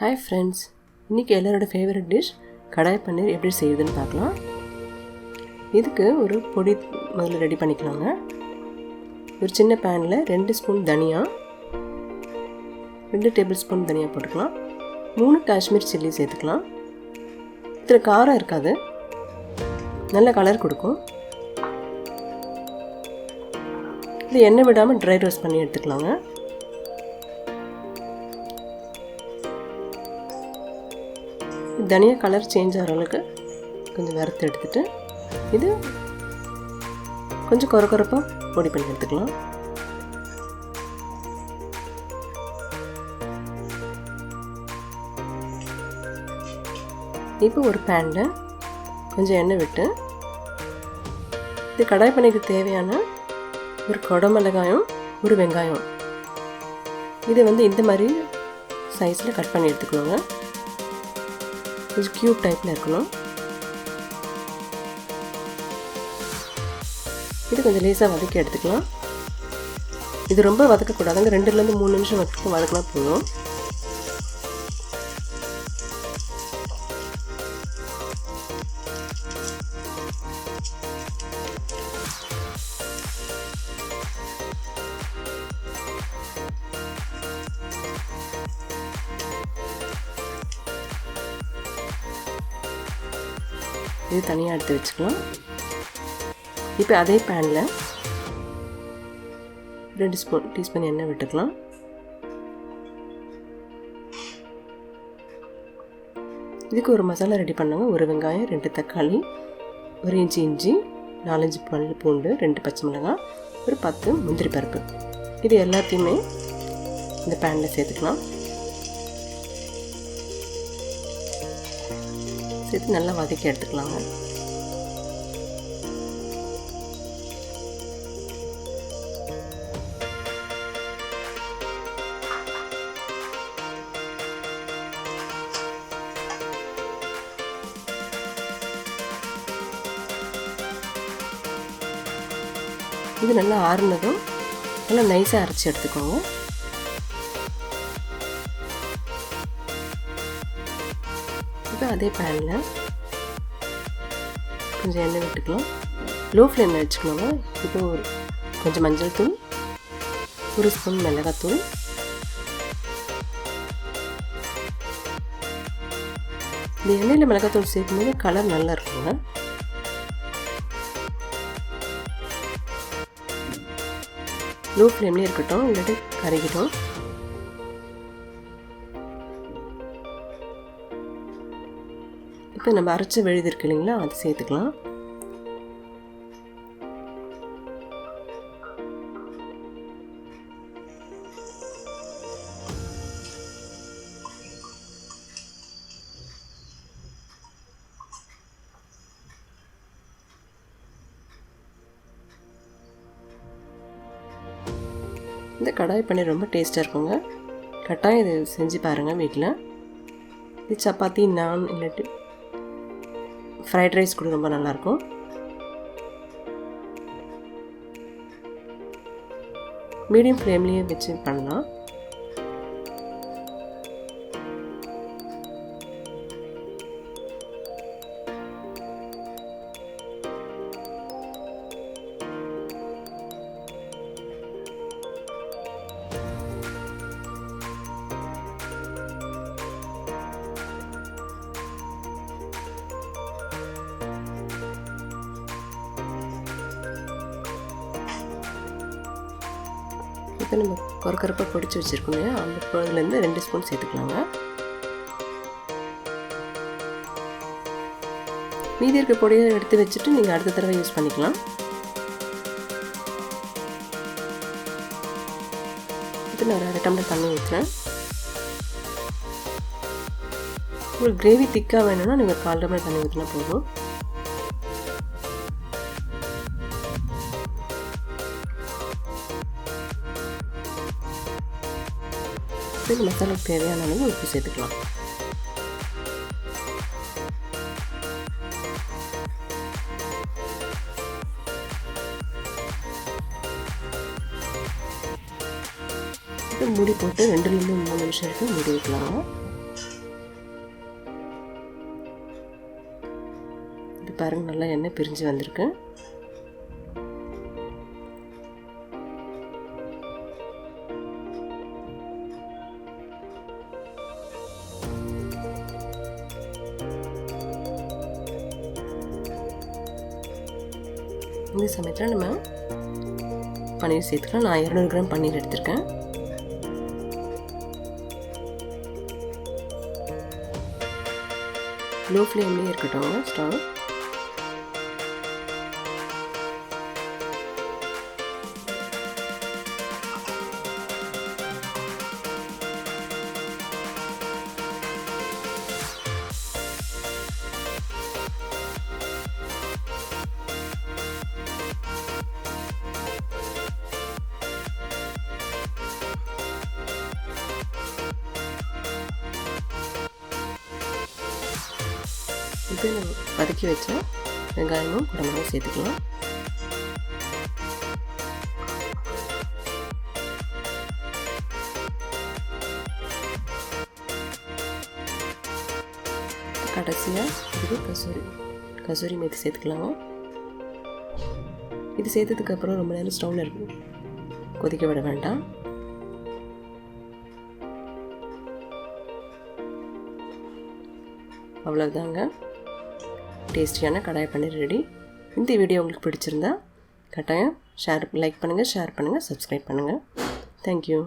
Hi friends, இன்னைக்கு எல்லாரோட favourite dish கடாய் பன்னீர் எப்படி செய்யுதுன்னு பார்க்கலாம். இதுக்கு ஒரு பொடி முதல்ல ரெடி பண்ணிக்கலாங்க. ஒரு சின்ன பேனில் 2 ஸ்பூன் தனியா, 2 டேபிள் ஸ்பூன் தனியா போட்டுக்கலாம். 3 காஷ்மீர் சில்லி சேர்த்துக்கலாம். இதில் காரம் இருக்காது, நல்ல கலர் கொடுக்கும். இது எண்ணெய் விடாமல் ட்ரை ரோஸ்ட் பண்ணி எடுத்துக்கலாங்க. தனியா கலர் சேஞ்ச் ஆகிற அளவுக்கு கொஞ்சம் வறுத்து எடுத்துட்டு இது கொஞ்சம் கொரப்பாக பொடி பண்ணி எடுத்துக்கலாம். இப்போ ஒரு பேனில் கொஞ்சம் எண்ணெய் விட்டு இது கடாய் பன்னீருக்கு தேவையான ஒரு குடமிளகாயும் ஒரு வெங்காயம் இதை இந்த மாதிரி சைஸில் கட் பண்ணி எடுத்துக்கணுங்க. கொஞ்சம் க்யூப் டைப்பில் இருக்கணும். இது கொஞ்சம் லேசாக வதக்கி எடுத்துக்கலாம். இது ரொம்ப வதக்கக்கூடாதுங்க, 2லேருந்து 3 நிமிஷம் வரைக்கும் வதக்கினா போதும். இது தனியாக எடுத்து வச்சுக்கலாம். இப்போ அதே பேனில் 2 டீஸ்பூன் எண்ணெய் விட்டுக்கலாம். இதுக்கு ஒரு மசாலா ரெடி பண்ணுங்க. ஒரு வெங்காயம், 2 தக்காளி, 1 இன்ச்சு இஞ்சி, 4-5 பல் பூண்டு, 2 பச்சை மிளகாய், ஒரு 10 முந்திரி பருப்பு, இது எல்லாத்தையுமே இந்த பேனில் சேர்த்துக்கலாம். சேர்த்து நல்லா வதக்கி எடுத்துக்கலாங்க. இது நல்லா ஆறுனதும் நல்லா நைஸாக அரைச்சி எடுத்துக்கோங்க. இப்போ அதே பேனில் கொஞ்சம் எண்ணெய் விட்டுக்கலாம். லோ ஃப்ளேமில் வச்சுக்கணுங்க. இப்போ கொஞ்சம் மஞ்சள் தூள், 1 ஸ்பூன் மிளகாத்தூள், இந்த எண்ணெயில் மிளகாத்தூள் சேர்க்கும்போது கலர் நல்லா இருக்குங்க. லோ ஃப்ளேம்லேயே இருக்கட்டும், இல்லாட்டி கருகிடும். இப்போ நம்ம அரைச்ச விழுது இருக்கு இல்லைங்களா, அது சேர்த்துக்கலாம். இந்த கடாய் பன்னீர் ரொம்ப டேஸ்ட்டாக இருக்குங்க. கட்டாயம் இது செஞ்சு பாருங்கள் வீட்டில். இது சப்பாத்தி, நான் இல்லாட்டி ஃப்ரைட் ரைஸ் கூட ரொம்ப நல்லாயிருக்கும். மீடியம் ஃப்ளேம்லேயே வச்சு பண்ணலாம். இப்போ நம்ம கொரப்பாக பொடிச்சு வச்சுருக்கோம் இல்லையா, அந்த பொருள்லேருந்து 2 ஸ்பூன் சேர்த்துக்கலாங்க. மீதி இருக்க பொடியை எடுத்து வச்சுட்டு நீங்கள் அடுத்த தடவை யூஸ் பண்ணிக்கலாம். இப்போ நான் 1/2 டம்ளர் தண்ணி ஊற்றுறேன். உங்களுக்கு கிரேவி திக்காக வேணும்னா நீங்கள் 1/4 டம்ளர் தண்ணி ஊற்றினா போதும். இந்த மசாலாவுக்கு தேவையான அளவு உப்பு சேர்த்துக்கலாம். மூடி போட்டு 2-3 நிமிஷம் வரைக்கும் மூடி வைக்கலாங்க. பாருங்கள், நல்லா எண்ணெய் பிரிஞ்சு வந்திருக்கு. இந்த சமயத்தில் நம்ம பன்னீர் சேர்த்துக்கலாம். நான் 200 கிராம் பன்னீர் எடுத்திருக்கேன். லோ ஃப்ளேம்லேயே இருக்கட்டும் ஸ்டவ். இப்போ நம்ம வதக்கி வச்ச வெங்காயமும் குடமிளகாயும் சேர்த்துக்கலாம். கடைசியாக இதுக்கு கசூரி மேத்தி சேர்த்துக்கலாங்க. இது சேர்த்ததுக்கப்புறம் ரொம்ப நேரம் ஸ்டவ்வில் இருக்கும் கொதிக்க விட வேண்டாம். அவ்வளோதாங்க, டேஸ்டியான கடாய் பன்னீர் ரெடி. இந்த வீடியோ உங்களுக்கு பிடிச்சிருந்தா கட்டாயம் லைக் பண்ணுங்கள், ஷேர் பண்ணுங்கள், சப்ஸ்கிரைப் பண்ணுங்கள். தேங்க்யூ.